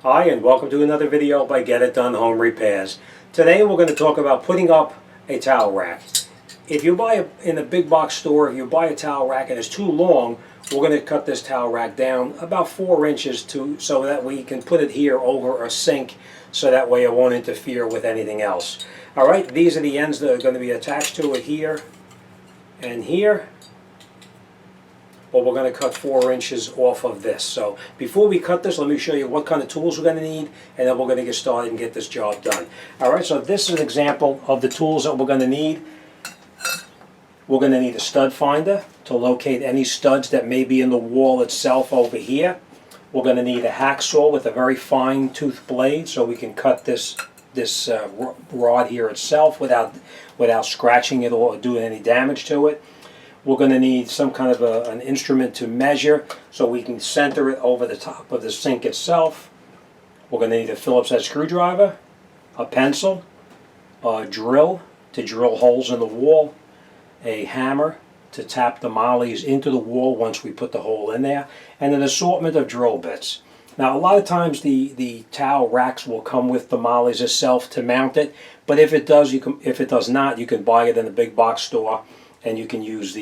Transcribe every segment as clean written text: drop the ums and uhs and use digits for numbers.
Hi, and welcome to another video by Get It Done Home Repairs. Today we're going to talk about putting up a towel rack. If you buy in a big box store, if you buy a towel rack and it's too long, we're going to cut this towel rack down about 4 inches so that we can put it here over a sink, so that way it won't interfere with anything else. Alright, these are the ends that are going to be attached to it here and here. But we're going to cut 4 inches off of this. So before we cut this, let me show you what kind of tools we're going to need, and then we're going to get started and get this job done. Alright, so this is an example of the tools that we're going to need. We're going to need a stud finder to locate any studs that may be in the wall itself over here. We're going to need a hacksaw with a very fine tooth blade so we can cut this rod here itself without scratching it or doing any damage to it. We're going to need some kind of an instrument to measure so we can center it over the top of the sink itself. We're going to need a Phillips head screwdriver, a pencil, a drill to drill holes in the wall, a hammer to tap the mollies into the wall once we put the hole in there, and an assortment of drill bits. Now, a lot of times the towel racks will come with the mollies itself to mount it, but if it does not, you can buy it in a big box store, and you can use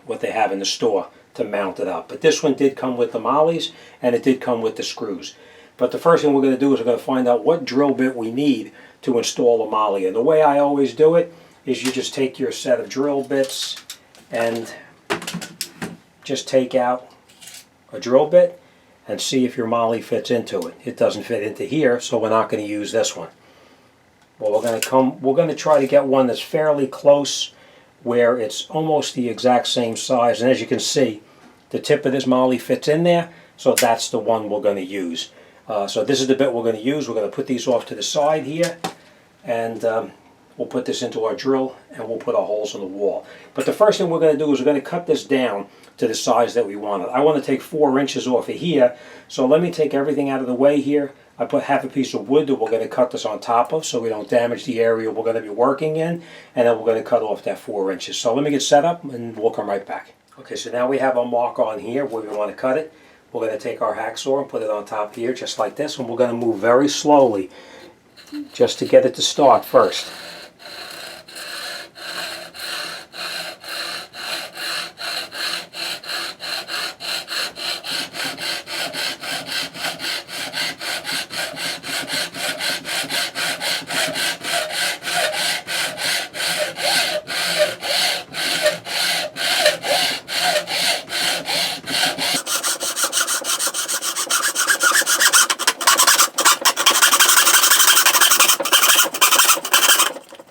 what they have in the store to mount it up. But this one did come with the mollies, and it did come with the screws. But the first thing we're going to do is we're going to find out what drill bit we need to install a molly. And the way I always do it is you just take your set of drill bits and just take out a drill bit and see if your molly fits into it. It doesn't fit into here, so we're not going to use this one. Well, we're going to try to get one that's fairly close, where it's almost the exact same size, and as you can see, the tip of this molly fits in there, so that's the one we're going to use. So this is the bit we're going to use. We're going to put these off to the side here, and we'll put this into our drill, and we'll put our holes in the wall. But the first thing we're going to do is we're going to cut this down to the size that we want it. I want to take 4 inches off of here, so let me take everything out of the way here. I put half a piece of wood that we're going to cut this on top of so we don't damage the area we're going to be working in, and then we're going to cut off that 4 inches. So let me get set up and we'll come right back. Okay, so now we have our mark on here where we want to cut it. We're going to take our hacksaw and put it on top here just like this, and we're going to move very slowly just to get it to start first.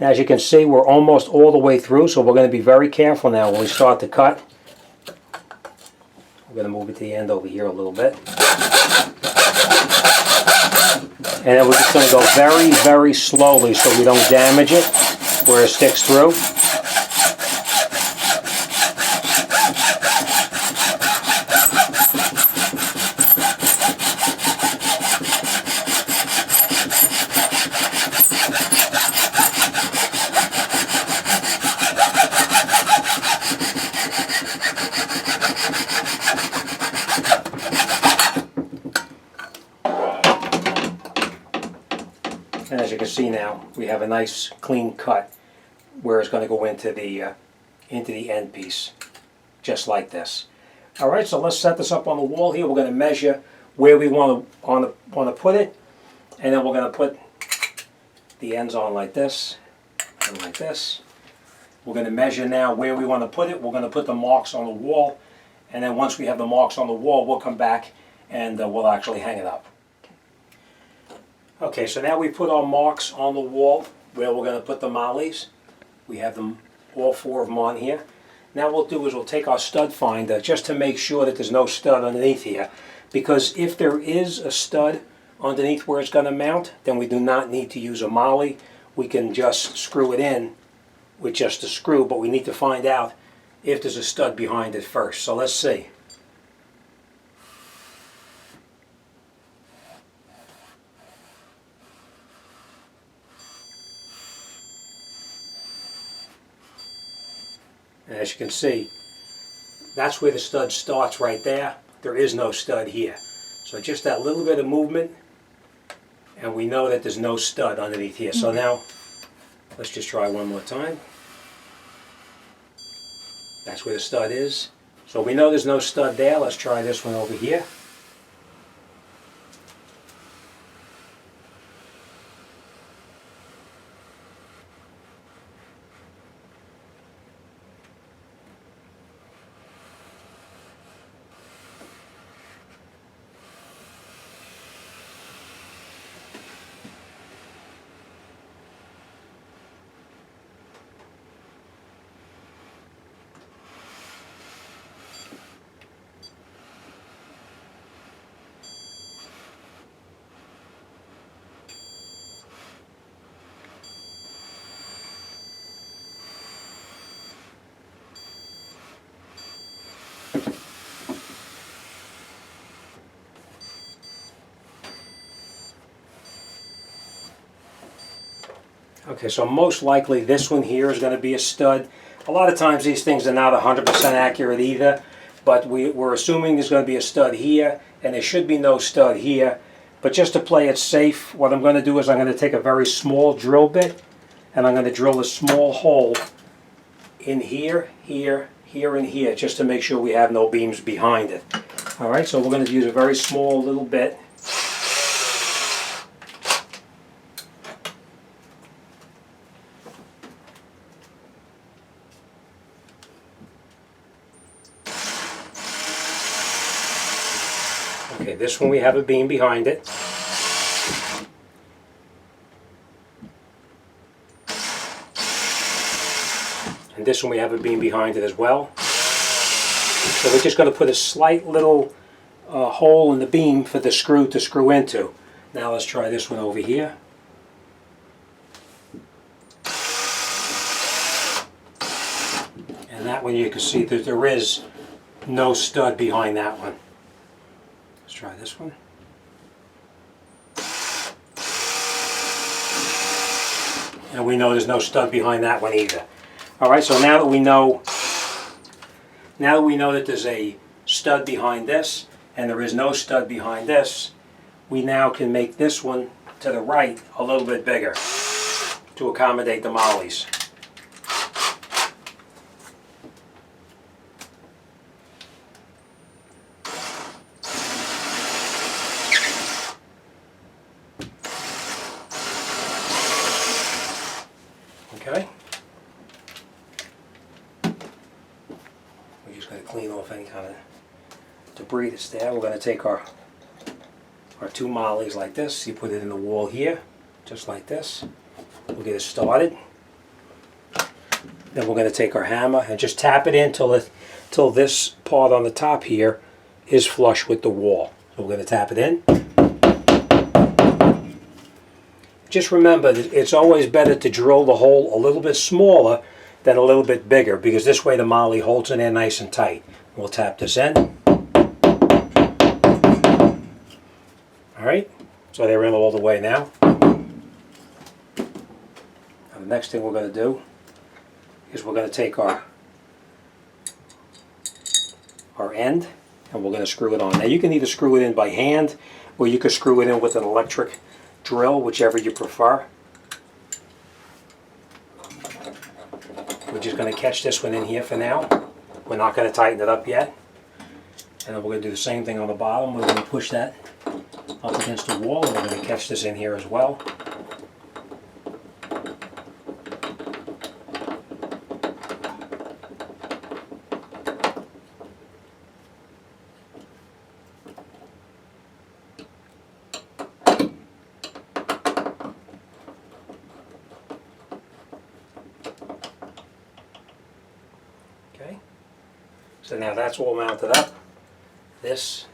As you can see, we're almost all the way through, so we're going to be very careful now when we start to cut. We're going to move it to the end over here a little bit. And then we're just going to go very, very slowly so we don't damage it where it sticks through. And as you can see now, we have a nice clean cut where it's going to go into the end piece, just like this. All right, so let's set this up on the wall here. We're going to measure where we want to put it, and then we're going to put the ends on like this and like this. We're going to measure now where we want to put it. We're going to put the marks on the wall, and then once we have the marks on the wall, we'll come back and we'll actually hang it up. Okay, so now we put our marks on the wall where we're going to put the mollies. We have them, all 4 of them on here. Now what we'll do is we'll take our stud finder just to make sure that there's no stud underneath here. Because if there is a stud underneath where it's going to mount, then we do not need to use a molly. We can just screw it in with just a screw, but we need to find out if there's a stud behind it first. So let's see. And as you can see, that's where the stud starts right there. There is no stud here. So just that little bit of movement and we know that there's no stud underneath here. So now, let's just try one more time. That's where the stud is. So we know there's no stud there. Let's try this one over here. Okay, so most likely this one here is going to be a stud. A lot of times these things are not 100% accurate either, but we're assuming there's going to be a stud here, and there should be no stud here. But just to play it safe, what I'm going to do is I'm going to take a very small drill bit, and I'm going to drill a small hole in here, here, here, and here, just to make sure we have no beams behind it. All right, so we're going to use a very small little bit. Okay, this one we have a beam behind it. And this one we have a beam behind it as well. So we're just going to put a slight little hole in the beam for the screw to screw into. Now let's try this one over here. And that one you can see that there is no stud behind that one. Let's try this one. And we know there's no stud behind that one either. Alright, so now that we know that there's a stud behind this and there is no stud behind this, we now can make this one to the right a little bit bigger to accommodate the mollies. Okay. We're just going to clean off any kind of debris that's there. We're going to take our two mollies like this. You put it in the wall here, just like this. We'll get it started. Then we're going to take our hammer and just tap it in till this part on the top here is flush with the wall. So we're going to tap it in. Just remember that it's always better to drill the hole a little bit smaller than a little bit bigger, because this way the molly holds in there nice and tight. We'll tap this in. Alright, so they're in all the way now. And the next thing we're going to do is we're going to take our end and we're going to screw it on. Now you can either screw it in by hand or you can screw it in with an electric drill, whichever you prefer. We're just going to catch this one in here for now. We're not going to tighten it up yet. And then we're going to do the same thing on the bottom. We're going to push that up against the wall, and we're going to catch this in here as well. Okay, so now that's all mounted up. This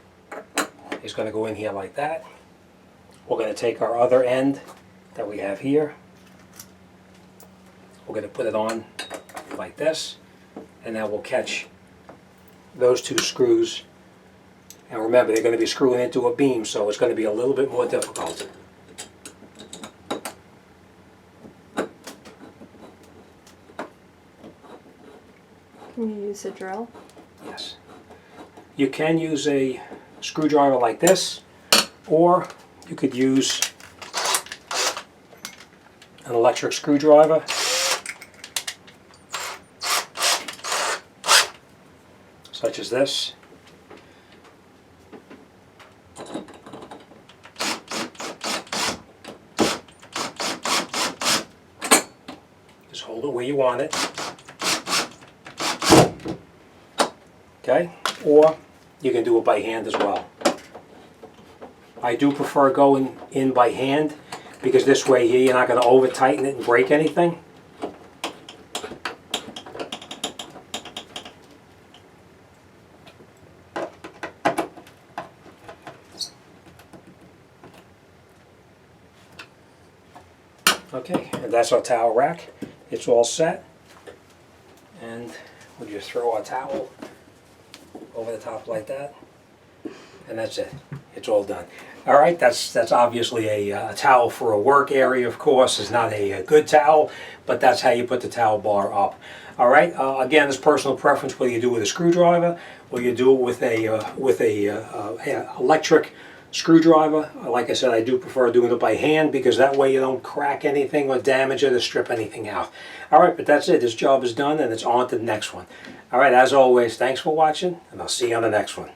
is going to go in here like that. We're going to take our other end that we have here. We're going to put it on like this, and now we'll catch those two screws. And remember, they're going to be screwing into a beam, so it's going to be a little bit more difficult. Can you use a drill? Yes. You can use a screwdriver like this, or you could use an electric screwdriver. Such as this. Just hold it where you want it. Okay? Or you can do it by hand as well. I do prefer going in by hand because this way here you're not going to over tighten it and break anything. Okay, and that's our towel rack. It's all set. And we'll just throw our towel over the top like that. And that's it. It's all done. All right, that's obviously a towel for a work area, of course. It's not a good towel, but that's how you put the towel bar up. All right, again, it's personal preference whether you do it with a screwdriver or you do it with a electric screwdriver. Like I said, I do prefer doing it by hand because that way you don't crack anything or damage it or strip anything out. All right, but that's it. This job is done and it's on to the next one. All right, as always, thanks for watching, and I'll see you on the next one.